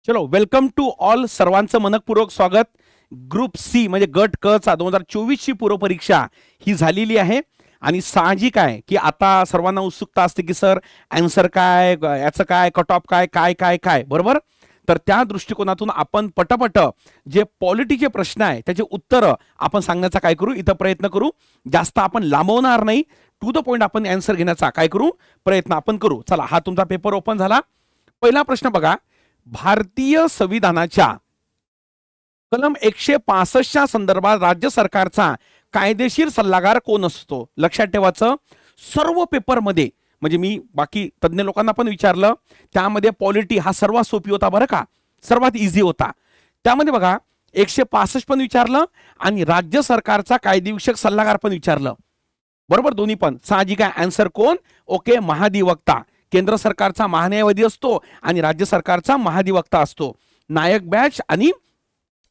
चलो welcome to all, सर्वांचं मनपूर्वक स्वागत. ग्रुप सी म्हणजे गट क चा 2024 ची पूर्वपरीक्षा ही झालेली आहे आणि साहजिक आहे की आता सर्वांना उत्सुकता असते की सर आन्सर काय, याचं काय, कट ऑफ काय काय काय काय बरोबर. तर त्या दृष्टिकोनातून आपण पटपट जे पॉलिटीचे प्रश्न आहे त्याचे उत्तर आपण सांगण्याचा काय करू, इथं प्रयत्न करू. जास्त आपण लांबवणार नाही, टू द पॉइंट आपण आन्सर घेण्याचा काय करू, प्रयत्न आपण करू. चला, हा तुमचा पेपर ओपन झाला. पहिला प्रश्न बघा. भारतीय संविधानाच्या कलम 165 संदर्भात राज्य सरकारचा कायदेशीर सल्लागार कोण असतो? लक्षात ठेवायचं, सर्व पेपरमध्ये म्हणजे मी बाकी तज्ञ लोकांना पण विचारलं, त्यामध्ये पॉलिटी हा सर्वात सोपी होता बरं का, सर्वात इझी होता. त्यामध्ये बघा 165 पण विचारलं आणि राज्य सरकारचा कायदेविषयक सल्लागार पण विचारलं बरोबर, दोन्ही पण. साहजिक आहे आन्सर कोण? ओके, महाधिवक्ता. केंद्र सरकारचा महान्यायवादी असतो आणि राज्य सरकारचा महाधिवक्ता असतो. नायक बॅच आणि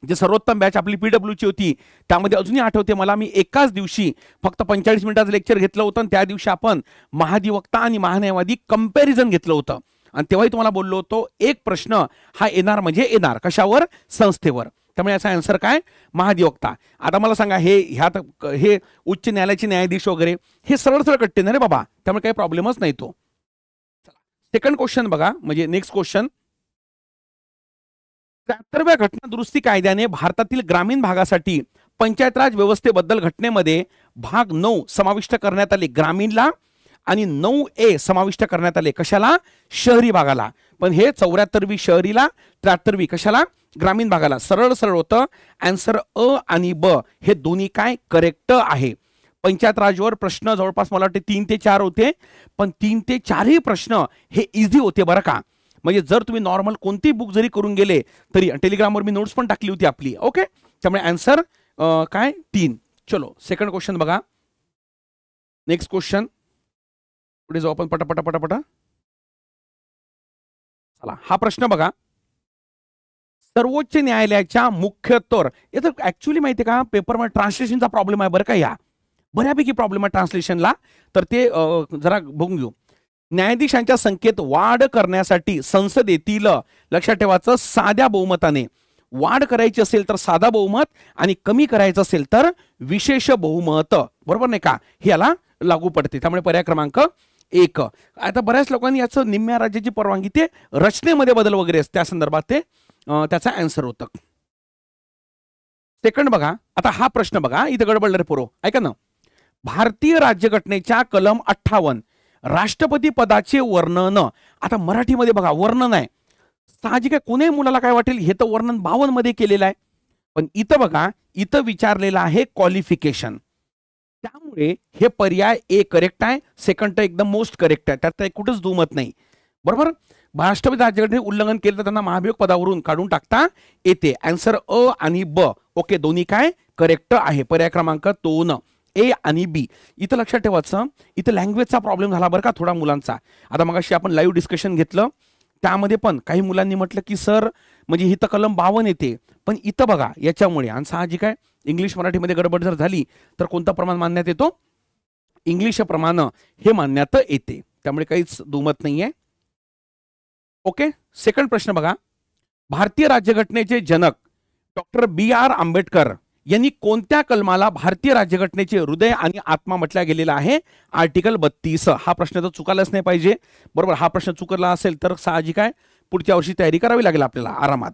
जे सर्वोत्तम बॅच आपली PW ची होती त्यामध्ये अजूनही आठवते मला, मी एकाच दिवशी फक्त 45 मिनिटाचं लेक्चर घेतलं होतं आणि त्या दिवशी आपण महाधिवक्ता आणि महान्यायवादी कंपॅरिझन घेतलं होतं आणि तेव्हाही तुम्हाला बोललो होतो एक प्रश्न हा येणार म्हणजे येणार कशावर? संस्थेवर. त्यामुळे याचा आन्सर काय? महाधिवक्ता. आता मला सांगा, हे उच्च न्यायालयाचे न्यायाधीश वगैरे हे सरळ सरळ कट्टे ना रे बाबा, त्यामुळे काही प्रॉब्लेमच नाही तो. सेकंड क्वेश्चन बघा, म्हणजे नेक्स्ट क्वेश्चन. 73व्या घटना दुरुस्ती कायद्याने भारतातील ग्रामीण भागासाठी पंचायत राज व्यवस्थेबद्दल घटनेमध्ये भाग 9 समाविष्ट करण्यात आले ग्रामीणला आणि 9A समाविष्ट करण्यात आले कशाला? शहरी भागाला. पण हे 74वी शहरीला, 73वी कशाला? ग्रामीण भागाला. सरळ सरळ होतं. आन्सर अ आणि ब हे दोन्ही काय करेक्ट आहे. पंचायत राजवर प्रश्न जवळपास मला वाटते 3 ते 4 होते, पण 3 ते 4ही प्रश्न हे इझी होते बरं का. म्हणजे जर तुम्ही नॉर्मल कोणती बुक जरी करून गेले तरी, टेलिग्रामवर मी नोट्स पण टाकली होती आपली. ओके, त्यामुळे आन्सर काय 3. चलो सेकंड क्वेश्चन बघा. नेक्स्ट क्वेश्चन पुढे जाऊ आपण पटापटा पटापटा. चला, हा प्रश्न बघा. सर्वोच्च न्यायालयाच्या मुख्यत्वर, याचं ऍक्च्युली माहिती आहे का, पेपरमध्ये ट्रान्सलेशनचा प्रॉब्लेम आहे बरं का, या बऱ्यापैकी प्रॉब्लेम आहे ट्रान्सलेशनला, तर ते जरा बघून घेऊ. न्यायाधीशांच्या संख्येत वाढ करण्यासाठी संसदेतील, लक्षात ठेवायचं, साध्या बहुमताने वाढ करायची असेल तर साधा बहुमत आणि कमी करायचं असेल तर विशेष बहुमत, बरोबर नाही का, हे याला लागू पडते. त्यामुळे पर्याय क्रमांक 1. आता बऱ्याच लोकांनी याचं निम्म्या राज्याची परवानगी, ते रचनेमध्ये बदल वगैरे असते त्या संदर्भात ते त्याचा आन्सर होतं. सेकंड बघा. आता हा प्रश्न बघा, इथं गडबडलं रे पोरो, ऐका ना. भारतीय राज्यघटनेच्या कलम 58 राष्ट्रपती पदाचे वर्णन, आता मराठीमध्ये बघा वर्णन आहे. साहजिक आहे, कोणी मुलाला काय वाटेल, हे तर वर्णन 52 मध्ये केलेलं आहे, पण इथं बघा, इथं विचारलेलं आहे क्वालिफिकेशन. त्यामुळे हे पर्याय ए करेक्ट आहे, सेकंड एकदम मोस्ट करेक्ट आहे, त्यात कुठंच दुमत नाही बरोबर. राष्ट्रपती राज्यघटने उल्लंघन केलं तर त्यांना महाभियोग पदावरून काढून टाकता येते. आन्सर अ आणि ब ओके, दोन्ही काय करेक्ट आहे. पर्याय क्रमांक 2 ए आणि बी. इथं लक्षात ठेवायचं, इथं लँग्वेजचा प्रॉब्लेम झाला बरं का थोडा मुलांचा. आता मगाशी आपण लाईव्ह डिस्कशन घेतलं, त्यामध्ये पण काही मुलांनी म्हटलं की सर म्हणजे इथं कलम 52 येते, पण इथं बघा याच्यामुळे, आणि साहजिक आहे इंग्लिश मराठीमध्ये गडबड जर झाली तर कोणतं प्रमाण मानण्यात येतो? इंग्लिश प्रमाण हे मानण्यात येते, त्यामुळे काहीच दुमत नाहीये. ओके, सेकंड प्रश्न बघा. भारतीय राज्यघटनेचे जनक डॉक्टर BR आंबेडकर यांनी कोणत्या कलमाला भारतीय राज्यघटनेचे हृदय आणि आत्मा म्हटल्या गेलेला आहे? आर्टिकल 32. हा प्रश्न तर चुकायलाच नाही पाहिजे बरोबर. हा प्रश्न चुकला असेल तर साहजिक आहे पुढच्या वर्षी तयारी करावी लागेल आपल्याला आरामात.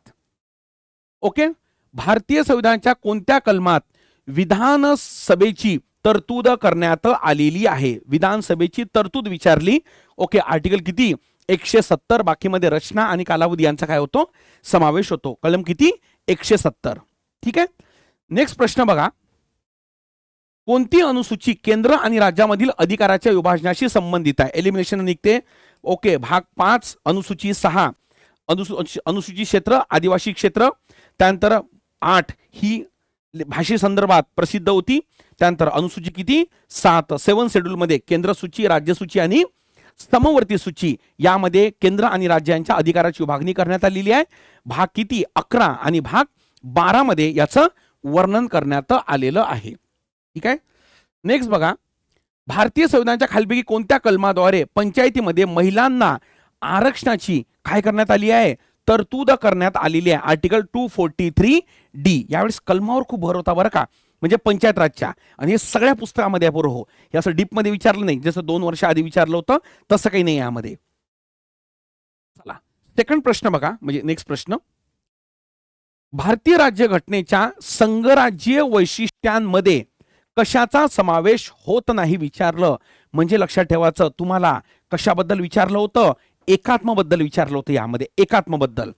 ओके, भारतीय संविधानाच्या कोणत्या कलमात विधानसभेची तरतूद करण्यात आलेली आहे? विधानसभेची तरतूद विचारली. ओके, आर्टिकल किती? 170. बाकीमध्ये रचना आणि कालावधी यांचा काय होतो? समावेश होतो. कलम किती? 170. ठीक आहे. नेक्स्ट प्रश्न बघा. कोणती अनुसूची केंद्र आणि राज्यामधील अधिकाराच्या विभाजनाशी संबंधित आहे? एलिमिनेशन निघते. ओके, भाग 5 अनुसूची 6 अनुसूची क्षेत्र आदिवासी क्षेत्र, त्यानंतर 8 ही भाषे संदर्भात प्रसिद्ध होती. त्यानंतर अनुसूची किती? 7 7 शेड्यूल मध्ये केंद्र सूची, राज्य सूची आणि समवर्ती सूची यामध्ये केंद्र आणि राज्यांच्या अधिकाराची विभागणी करण्यात आलेली आहे. भाग किती? 11 आणि भाग 12 मध्ये याचं वर्णन करण्यात आलेलं आहे. ठीक आहे. नेक्स्ट बघा. भारतीय संविधानाच्या खालीलपैकी कोणत्या कलमाद्वारे पंचायतीमध्ये महिलांना आरक्षणाची काय करण्यात आली आहे? तरतूद करण्यात आलेली आहे आर्टिकल 243D. यावेळेस कलमावर खूप भर होता बरं का, म्हणजे पंचायत राजच्या, आणि हे सगळ्या पुस्तकामध्ये आहे बरोबर. हो, हे असं डीपमध्ये विचारलं नाही, जसं 2 वर्ष आधी विचारलं होतं तसं काही नाही यामध्ये. चला सेकंड प्रश्न बघा, म्हणजे नेक्स्ट प्रश्न. भारतीय राज्यघटनेच्या संघराज्यीय वैशिष्ट्यांमध्ये कशाचा समावेश होत नाही विचारलं, म्हणजे लक्षात ठेवायचं तुम्हाला कशाबद्दल विचारलं होतं, एकात्मबद्दल विचारलं होतं. यामध्ये एकात्मबद्दल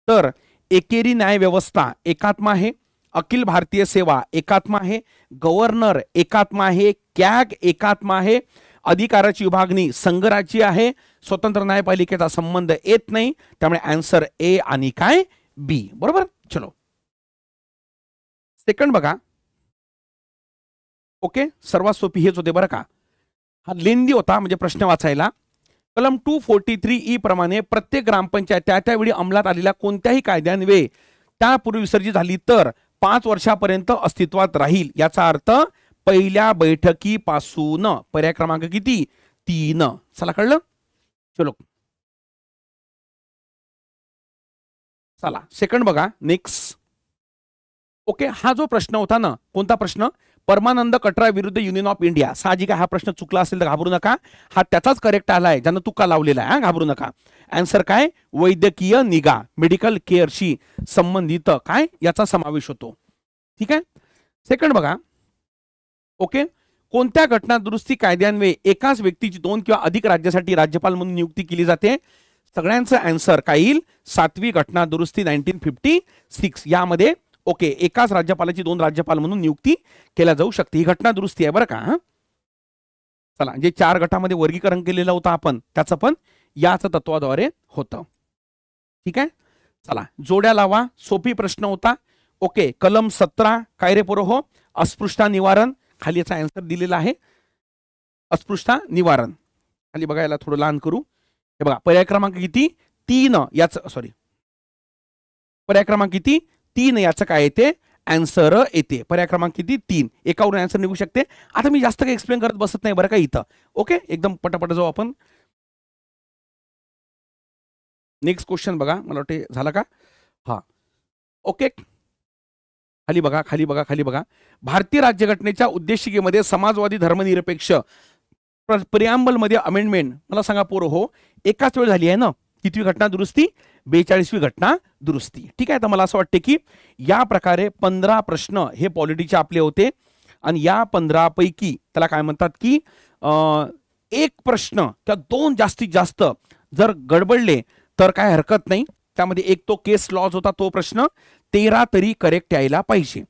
तर एकेरी न्याय व्यवस्था एकात्म आहे, अखिल भारतीय सेवा एकात्म आहे, गव्हर्नर एकात्म आहे, कॅग एकात्म आहे, अधिकाराची विभागणी संघराज्य आहे, स्वतंत्र न्यायपालिकेचा संबंध येत नाही. त्यामुळे आन्सर ए आणि काय बी बरोबर. चलो सेकंड बघा. ओके, सर्वात सोपी हेच होते बरं का. हा लेंदी होता म्हणजे प्रश्न वाचायला. कलम 243E प्रमाणे प्रत्येक ग्रामपंचायत त्यावेळी अंमलात आलेल्या कोणत्याही कायद्यान्वये त्यापूर्वी विसर्जित झाली तर 5 वर्षापर्यंत अस्तित्वात राहील. याचा अर्थ पहिल्या बैठकीपासून. पर्याय क्रमांक किती 3. चला कळलं. चलो चला सेकंड बघा नेक्स्ट. ओके, हा जो प्रश्न होता ना, कोणता प्रश्न, परमानंद कटरा विरुद्ध युनियन ऑफ इंडिया. साहजिक हा प्रश्न चुकला असेल तर घाबरू नका, हा त्याचाच करेक्ट आलाय ज्यानं तुका लावलेला आहे. घाबरू नका. आन्सर काय, वैद्यकीय निगा, मेडिकल केअरशी संबंधित काय याचा समावेश होतो. ठीक आहे. सेकंड बघा. ओके, कोणत्या घटना दुरुस्ती कायद्यान्वये एकाच व्यक्तीची 2 किंवा अधिक राज्यासाठी राज्यपाल म्हणून नियुक्ती केली जाते. सगळ्यांचं आन्सर काय येईल, 7वी घटना दुरुस्ती 1956. यामध्ये ओके, एकाच राज्यपालाची 2 राज्यपाल म्हणून नियुक्ती केल्या जाऊ शकते. ही घटना दुरुस्ती आहे बरं का. चला, जे 4 गटामध्ये वर्गीकरण केलेलं होतं आपण त्याचं पण याच तत्वाद्वारे होतं. ठीक आहे. चला जोड्या लावा. सोपी प्रश्न होता. ओके, कलम 17 काय रे पोरो हो, अस्पृश्यता निवारण. खाली याचा आन्सर दिलेला आहे, अस्पृश्यता निवारण. खाली बघा, याला थोडं लहान करू. हे बघा, पर्याय क्रमांक किती 3 याचं, सॉरी पर्याय क्रमांक किती 3 याचं काय येते आन्सर येते. पर्याय क्रमांक किती 3. एकावरून आन्सर निघू शकते. आता मी जास्त काही एक्सप्लेन करत बसत नाही बरं का इथं. ओके, एकदम पटापट जाऊ आपण. नेक्स्ट क्वेश्चन बघा, मला वाटते झालं का. हा ओके, खाली बघा खाली बघा खाली बघा. भारतीय राज्यघटनेच्या उद्देशिकेमध्ये समाजवादी धर्मनिरपेक्ष प्रियांबल मध्ये अमेंडमेंट, मला सांगा पोरं हो, एकाच वेळ झाली आहे ना. कितवी घटना दुरुस्ती, 42वी घटना दुरुस्ती. ठीक आहे. तर मला असं वाटते की या प्रकारे 15 प्रश्न हे पॉलिटीचे आपले होते, आणि या 15 पैकी त्याला काय म्हणतात की एक प्रश्न किंवा 2 जास्तीत जास्त जर गडबडले तर काय हरकत नाही. त्यामध्ये एक तो केस लॉज होता तो प्रश्न, 13 तरी करेक्ट यायला पाहिजे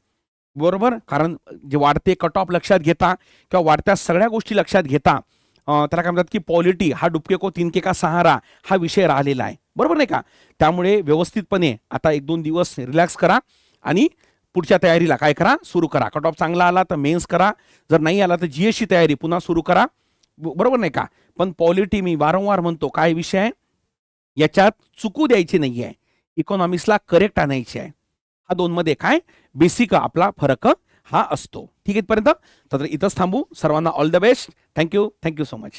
बरोबर. कारण जे वाढते कट ऑफ लक्षात घेता किंवा वाढत्या सगळ्या गोष्टी लक्षात घेता त्याला काय म्हणतात की पॉलिटी हा डुबके को तिनके का सहारा हा विषय राहिलेला आहे बरोबर नाही का. त्यामुळे व्यवस्थितपणे आता 1-2 दिवस रिलॅक्स करा आणि पुढच्या तयारीला काय करा, सुरू करा. कट ऑफ चांगला आला तर मेन्स करा, जर नाही आला तर जीएसची तयारी पुन्हा सुरू करा बरोबर नाही का. पण पॉलिटी मी वारंवार म्हणतो काय विषय आहे, याच्यात चुकू द्यायची नाही आहे, इकॉनॉमिक्सला करेक्ट आणायची आहे. हा 2 मध्ये काय बेसिक आपला फरक हा असतो. ठीक आहे. इथपर्यंत तर इथंच थांबू. सर्वांना all the best. Thank you so much.